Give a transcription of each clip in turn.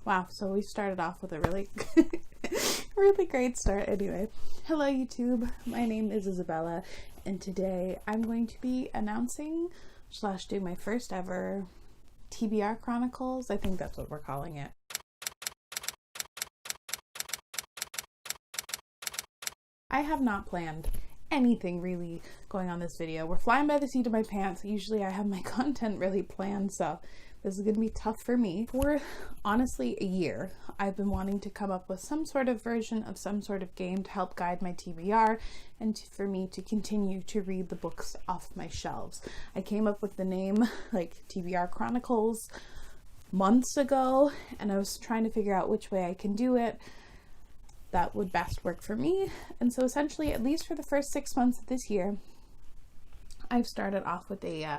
Wow, so we started off with a really really great start. Anyway, hello YouTube, my name is Isabella, and today I'm going to be announcing / do my first ever TBR Chronicles. I think that's what we're calling it. I have not planned anything really going on this video. We're flying by the seat of my pants. Usually I have my content really planned, so this is going to be tough for me. For honestly a year, I've been wanting to come up with some sort of version of some sort of game to help guide my TBR and for me to continue to read the books off my shelves. I came up with the name like TBR Chronicles months ago, and I was trying to figure out which way I can do it that would best work for me. And so essentially, at least for the first 6 months of this year, I've started off with a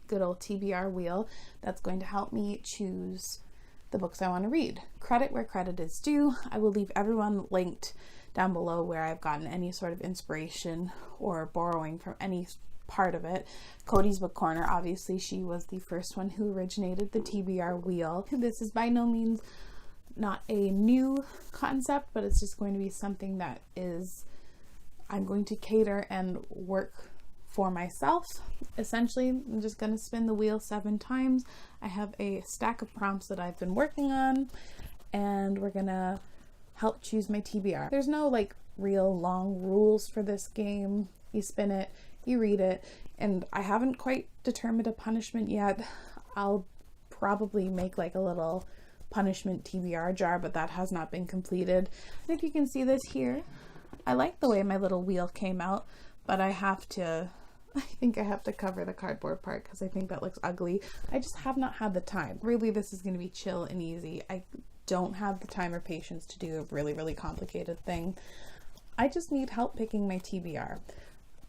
good old TBR wheel that's going to help me choose the books I want to read. Credit where credit is due. I will leave everyone linked down below where I've gotten any sort of inspiration or borrowing from any part of it. Cody's Book Corner, obviously she was the first one who originated the TBR wheel. This is by no means not a new concept, but it's just going to be something that I'm going to cater and work for myself. Essentially, I'm just going to spin the wheel 7 times. I have a stack of prompts that I've been working on, and we're going to help choose my TBR. There's no like real long rules for this game. You spin it, you read it, and I haven't quite determined a punishment yet. I'll probably make like a little punishment TBR jar, but that has not been completed. And if you can see this here, I like the way my little wheel came out, but I think I have to cover the cardboard part because I think that looks ugly. I just have not had the time. Really, this is going to be chill and easy. I don't have the time or patience to do a really, really complicated thing. I just need help picking my TBR.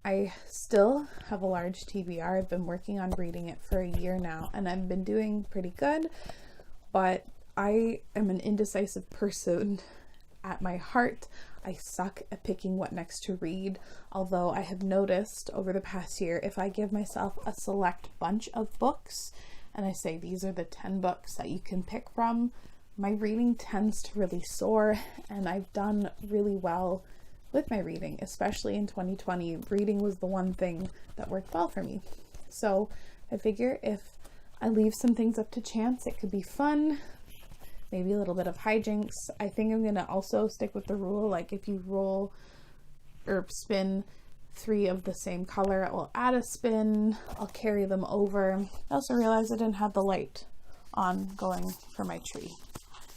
I still have a large TBR. I've been working on reading it for a year now, and I've been doing pretty good, but I am an indecisive person at my heart. I suck at picking what next to read, although I have noticed over the past year, if I give myself a select bunch of books and I say these are the 10 books that you can pick from, my reading tends to really soar, and I've done really well with my reading, especially in 2020. Reading was the one thing that worked well for me. So I figure if I leave some things up to chance, it could be fun. Maybe a little bit of hijinks. I think I'm gonna also stick with the rule, like if you roll or spin 3 of the same color, it will add a spin. I'll carry them over. I also realized I didn't have the light on going for my tree.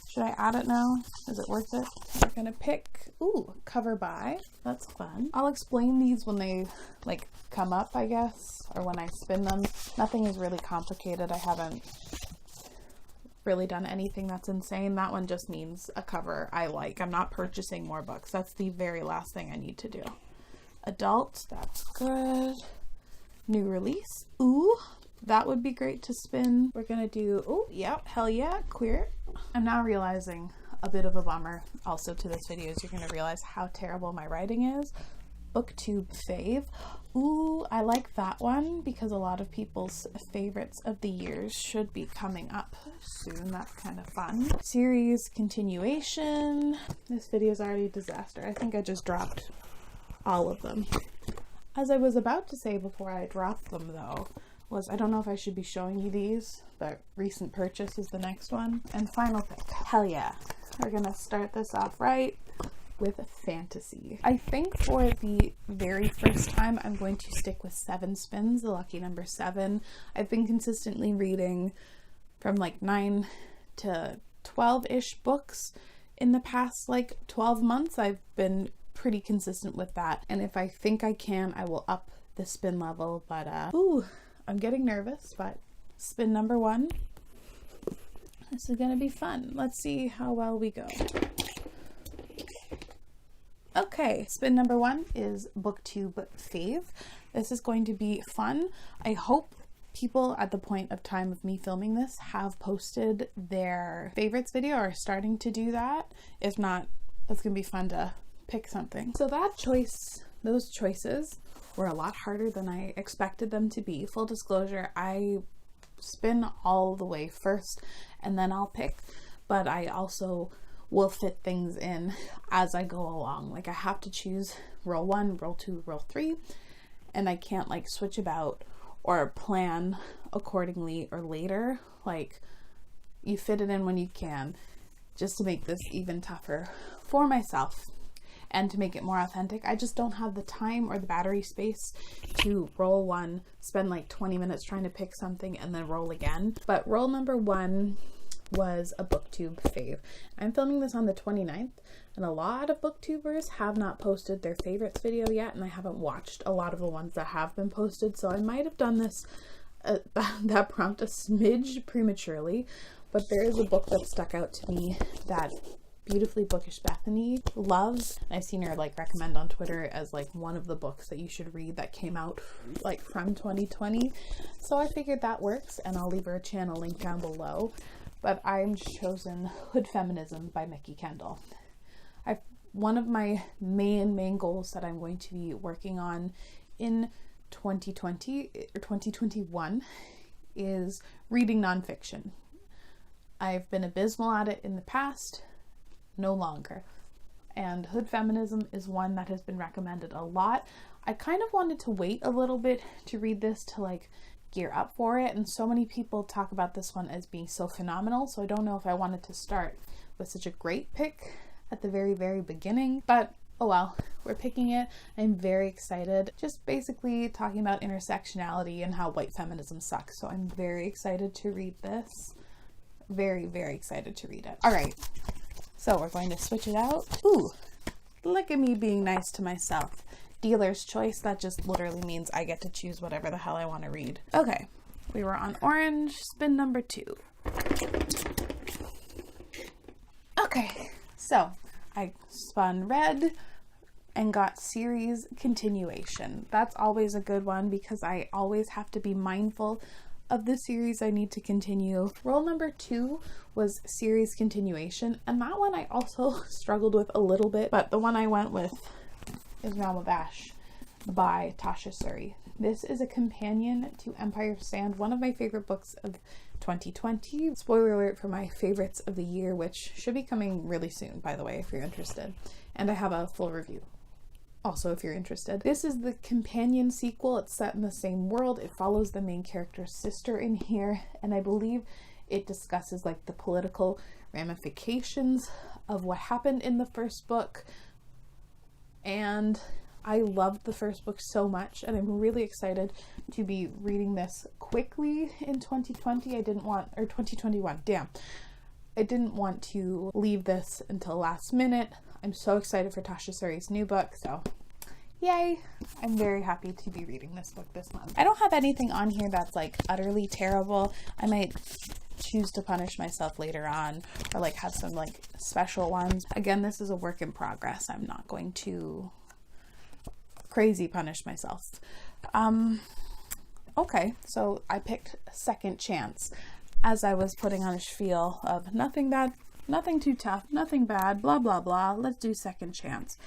Should I add it now? Is it worth it? We're gonna pick, cover by. That's fun. I'll explain these when they like come up, I guess, or when I spin them. Nothing is really complicated. I haven't really done anything that's insane. That one just means a cover I like. I'm not purchasing more books. That's the very last thing I need to do. Adult, that's good. New release, that would be great to spin. We're gonna do, hell yeah, queer. I'm now realizing a bit of a bummer also to this video is you're gonna realize how terrible my writing is. Booktube Fave. I like that one because a lot of people's favorites of the years should be coming up soon. That's kind of fun. Series continuation. This video is already a disaster. I think I just dropped all of them. As I was about to say before I dropped them though, was I don't know if I should be showing you these, but recent purchase is the next one. And final pick. Hell yeah. We're gonna start this off right with fantasy. I think for the very first time, I'm going to stick with 7 spins, the lucky number 7. I've been consistently reading from like 9 to 12-ish books in the past like 12 months. I've been pretty consistent with that. And if I think I can, I will up the spin level. But, I'm getting nervous, but spin number 1. This is gonna be fun. Let's see how well we go. Okay, spin number 1 is Booktube Fave. This is going to be fun. I hope people at the point of time of me filming this have posted their favorites video or are starting to do that. If not, that's gonna be fun to pick something. So those choices were a lot harder than I expected them to be. Full disclosure, I spin all the way first and then I'll pick, but I also will fit things in as I go along. Like I have to choose roll 1, roll 2, roll 3, and I can't like switch about or plan accordingly or later. Like you fit it in when you can, just to make this even tougher for myself and to make it more authentic. I just don't have the time or the battery space to roll 1, spend like 20 minutes trying to pick something and then roll again. But roll number 1 was a Booktube fave. I'm filming this on the 29th, and a lot of booktubers have not posted their favorites video yet, and I haven't watched a lot of the ones that have been posted, so I might have done this that prompt a smidge prematurely. But there is a book that stuck out to me that Beautifully Bookish Bethany loves. I've seen her like recommend on Twitter as like one of the books that you should read that came out like from 2020. So I figured that works, and I'll leave her channel link down below. But I'm chosen Hood Feminism by Mikki Kendall. One of my main goals that I'm going to be working on in 2020 or 2021 is reading nonfiction. I've been abysmal at it in the past, no longer. And Hood Feminism is one that has been recommended a lot. I kind of wanted to wait a little bit to read this to like gear up for it, and so many people talk about this one as being so phenomenal, so I don't know if I wanted to start with such a great pick at the very beginning, but oh well, we're picking it. I'm very excited, just basically talking about intersectionality and how white feminism sucks, so I'm very excited to read this. Very excited to read it. All right, so we're going to switch it out. Ooh, look at me being nice to myself. Dealer's choice, that just literally means I get to choose whatever the hell I want to read. Okay, we were on orange, spin number 2. Okay, so I spun red and got series continuation. That's always a good one because I always have to be mindful of the series I need to continue. Roll number 2 was series continuation, and that one I also struggled with a little bit, but the one I went with is Realm of Ash by Tasha Suri. This is a companion to Empire of Sand, one of my favorite books of 2020. Spoiler alert for my favorites of the year, which should be coming really soon, by the way, if you're interested. And I have a full review also if you're interested. This is the companion sequel. It's set in the same world. It follows the main character's sister in here, and I believe it discusses like the political ramifications of what happened in the first book. And I loved the first book so much, and I'm really excited to be reading this quickly in 2020. Or 2021, damn. I didn't want to leave this until last minute. I'm so excited for Tasha Suri's new book, so yay. I'm very happy to be reading this book this month. I don't have anything on here that's like utterly terrible. I might choose to punish myself later on, or like have some like special ones. Again, this is a work in progress. I'm not going to crazy punish myself. Okay, so I picked Second Chance as I was putting on a spiel of nothing too tough, nothing bad, blah blah blah, let's do Second Chance.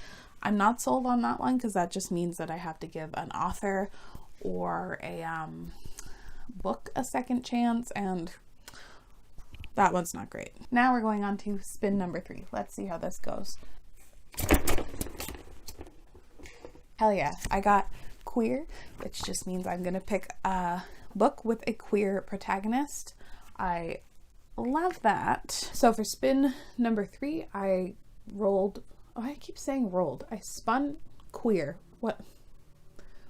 I'm not sold on that one because that just means that I have to give an author or a book a second chance, and that one's not great. Now we're going on to spin number 3. Let's see how this goes. Hell yeah, I got queer, which just means I'm gonna pick a book with a queer protagonist. I love that. So for spin number 3, I rolled, I keep saying rolled, I spun queer. What?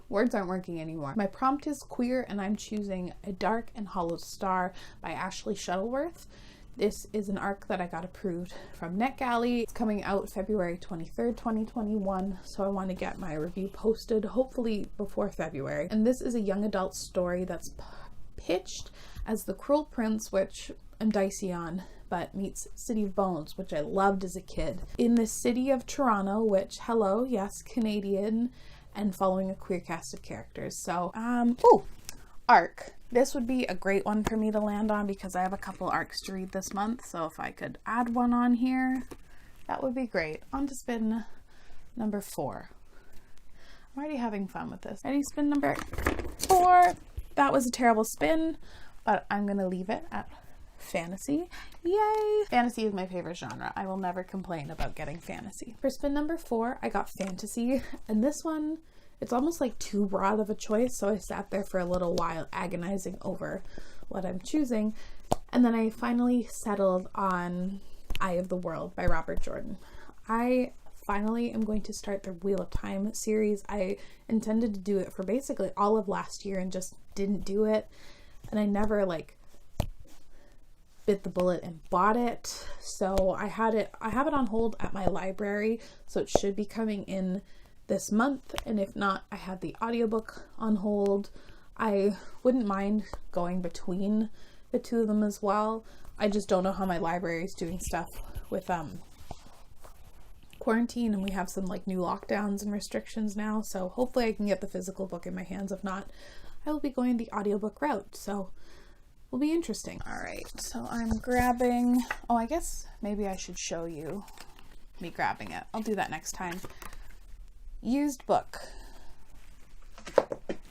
Words aren't working anymore. My prompt is queer, and I'm choosing A Dark and Hollow Star by Ashley Shuttleworth. This is an arc that I got approved from NetGalley. It's coming out February 23rd, 2021, so I want to get my review posted hopefully before February. And this is a young adult story that's pitched as The Cruel Prince, which I'm dicey on, but meets City of Bones, which I loved as a kid. In the city of Toronto, which, hello, yes, Canadian, and following a queer cast of characters. So, arc. This would be a great one for me to land on because I have a couple arcs to read this month, so if I could add one on here, that would be great. On to spin number 4. I'm already having fun with this. Ready? Spin number 4. That was a terrible spin. but I'm gonna leave it at fantasy. Yay! Fantasy is my favorite genre. I will never complain about getting fantasy. For spin number 4, I got fantasy, and this one, it's almost like too broad of a choice, so I sat there for a little while agonizing over what I'm choosing, and then I finally settled on Eye of the World by Robert Jordan. I finally am going to start the Wheel of Time series. I intended to do it for basically all of last year and just didn't do it, and I never like bit the bullet and bought it. So I have it on hold at my library, so it should be coming in this month, and if not, I have the audiobook on hold. I wouldn't mind going between the two of them as well. I just don't know how my library is doing stuff with quarantine, and we have some like new lockdowns and restrictions now, so hopefully I can get the physical book in my hands. If not, I will be going the audiobook route, so will be interesting. All right, so I'm grabbing, oh, I guess maybe I should show you me grabbing it. I'll do that next time. Used book.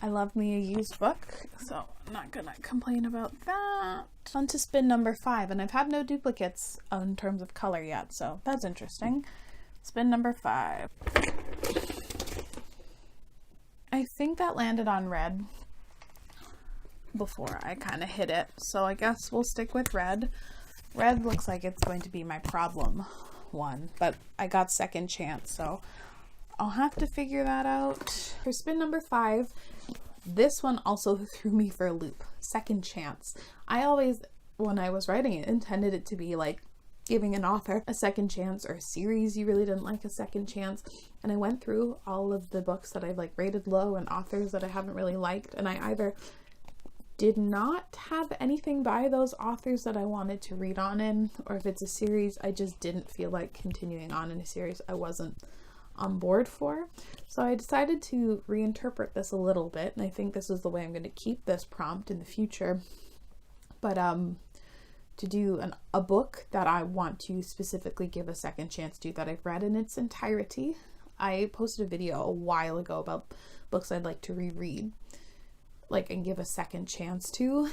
I love me a used book, so I'm not gonna complain about that. On to spin number 5, and I've had no duplicates in terms of color yet, so that's interesting. Spin number 5. I think that landed on red before I kind of hit it, so I guess we'll stick with red. Red looks like it's going to be my problem one, but I got second chance, so I'll have to figure that out. For spin number 5, this one also threw me for a loop. Second chance. I always, when I was writing it, intended it to be like giving an author a second chance, or a series you really didn't like a second chance. And I went through all of the books that I've like rated low and authors that I haven't really liked, and I either did not have anything by those authors that I wanted to read on in, or if it's a series, I just didn't feel like continuing on in a series I wasn't on board for. So I decided to reinterpret this a little bit, and I think this is the way I'm going to keep this prompt in the future. But to do a book that I want to specifically give a second chance to, that I've read in its entirety. I posted a video a while ago about books I'd like to reread, like, and give a second chance to,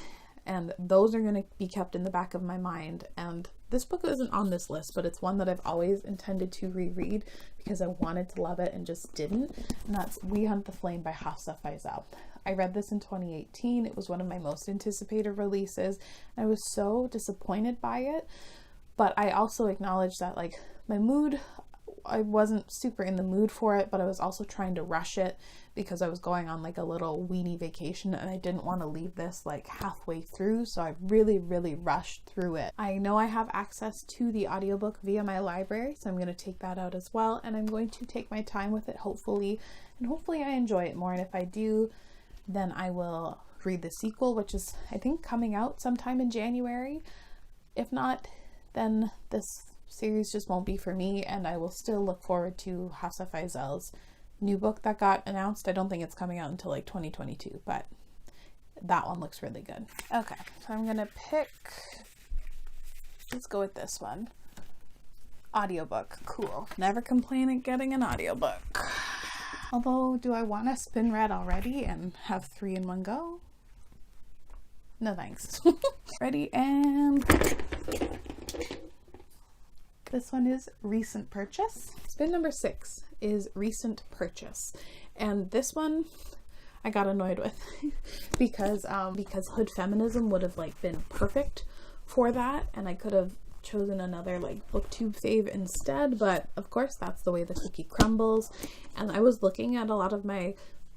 and those are going to be kept in the back of my mind. And this book isn't on this list, but it's one that I've always intended to reread because I wanted to love it and just didn't, and that's We Hunt the Flame by Hafsa Faizal. I read this in 2018. It was one of my most anticipated releases. I was so disappointed by it, but I also acknowledge that like my mood, I wasn't super in the mood for it, but I was also trying to rush it because I was going on like a little weenie vacation, and I didn't want to leave this like halfway through, so I really rushed through it. I know I have access to the audiobook via my library, so I'm going to take that out as well, and I'm going to take my time with it, hopefully I enjoy it more. And if I do, then I will read the sequel, which is I think coming out sometime in January. If not, then this series just won't be for me, and I will still look forward to Hafsa Faizal's new book that got announced. I don't think it's coming out until like 2022, but that one looks really good. Okay, so I'm gonna pick, let's go with this one. Audiobook, cool. Never complain at getting an audiobook. Although, do I want to spin red already and have 3 in one go? No thanks. Ready, and this one is Recent Purchase. Spin number 6 is Recent Purchase, and this one I got annoyed with because hood feminism would have like been perfect for that, and I could have chosen another like Booktube Fave instead, but of course that's the way the cookie crumbles. And I was looking at a lot of my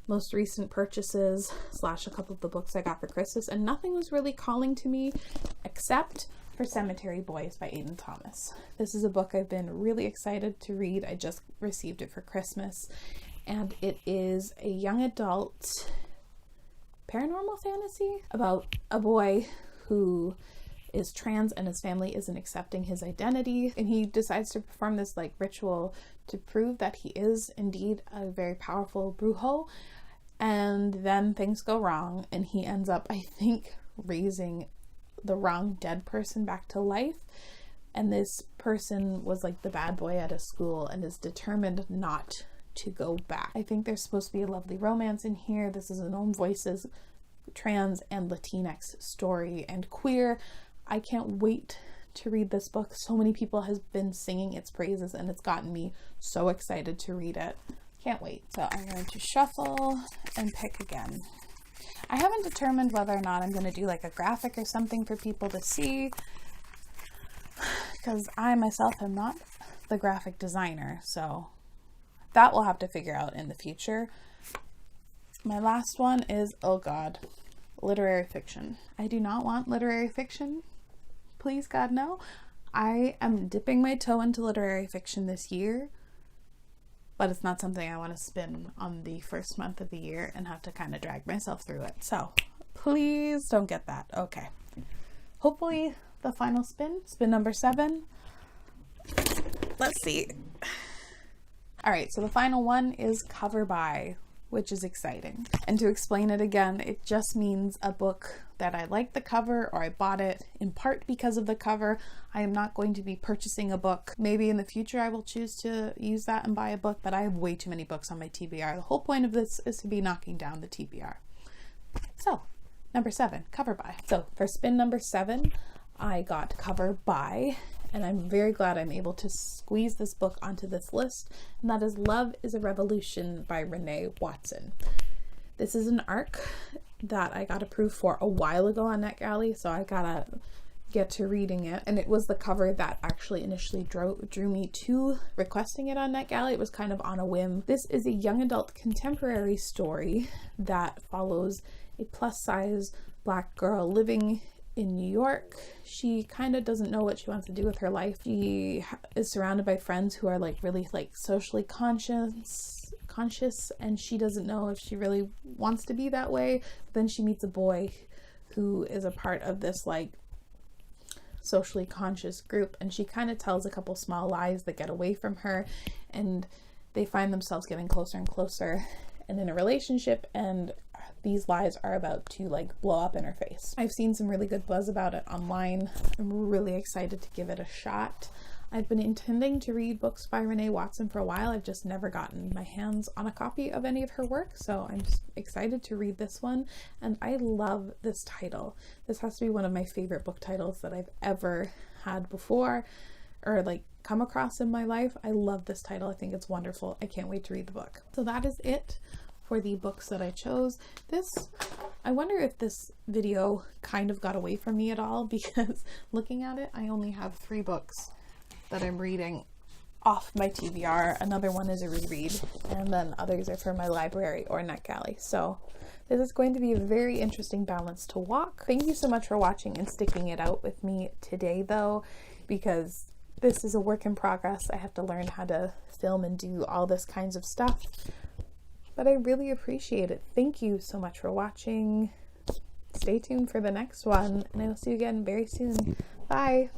most recent purchases / a couple of the books I got for Christmas, and nothing was really calling to me except for Cemetery Boys by Aiden Thomas. This is a book I've been really excited to read. I just received it for Christmas, and it is a young adult paranormal fantasy about a boy who is trans and his family isn't accepting his identity, and he decides to perform this like ritual to prove that he is indeed a very powerful brujo, and then things go wrong and he ends up, I think, raising the wrong dead person back to life, and this person was like the bad boy at a school and is determined not to go back. I think there's supposed to be a lovely romance in here. This is an Own Voices trans and Latinx story and queer. I can't wait to read this book. So many people have been singing its praises and it's gotten me so excited to read it. Can't wait. So I'm going to shuffle and pick again. I haven't determined whether or not I'm going to do like a graphic or something for people to see, because I myself am not the graphic designer, so that we'll have to figure out in the future. My last one is, oh God, literary fiction. I do not want literary fiction. Please, God, no. I am dipping my toe into literary fiction this year, but it's not something I want to spin on the first month of the year and have to kind of drag myself through it. So please don't get that. Okay. Hopefully the final spin number 7. Let's see. All right, so the final one is cover by, which is exciting. And to explain it again, it just means a book that I like the cover, or I bought it in part because of the cover. I am not going to be purchasing a book. Maybe in the future I will choose to use that and buy a book, but I have way too many books on my TBR. The whole point of this is to be knocking down the TBR. So, number 7, cover by. So for spin number 7, I got cover by, and I'm very glad I'm able to squeeze this book onto this list, and that is Love is a Revolution by Renee Watson. This is an ARC that I got approved for a while ago on NetGalley, so I gotta get to reading it. And it was the cover that actually initially drew me to requesting it on NetGalley. It was kind of on a whim. This is a young adult contemporary story that follows a plus-size Black girl living in New York. She kind of doesn't know what she wants to do with her life. She is surrounded by friends who are like really like socially conscious, and she doesn't know if she really wants to be that way. But then she meets a boy who is a part of this like socially conscious group, and she kind of tells a couple small lies that get away from her, and they find themselves getting closer and closer and in a relationship, and these lies are about to like blow up in her face. I've seen some really good buzz about it online. I'm really excited to give it a shot. I've been intending to read books by Renee Watson for a while. I've just never gotten my hands on a copy of any of her work, so I'm just excited to read this one, and I love this title. This has to be one of my favorite book titles that I've ever had before, or like come across in my life. I love this title. I think it's wonderful. I can't wait to read the book. So that is it for the books that I chose. I wonder if this video kind of got away from me at all, because looking at it, I only have 3 books that I'm reading off my TBR. Another one is a reread, and then others are for my library or NetGalley. So this is going to be a very interesting balance to walk. Thank you so much for watching and sticking it out with me today though, because this is a work in progress. I have to learn how to film and do all this kinds of stuff, but I really appreciate it. Thank you so much for watching. Stay tuned for the next one, and I will see you again very soon. Bye.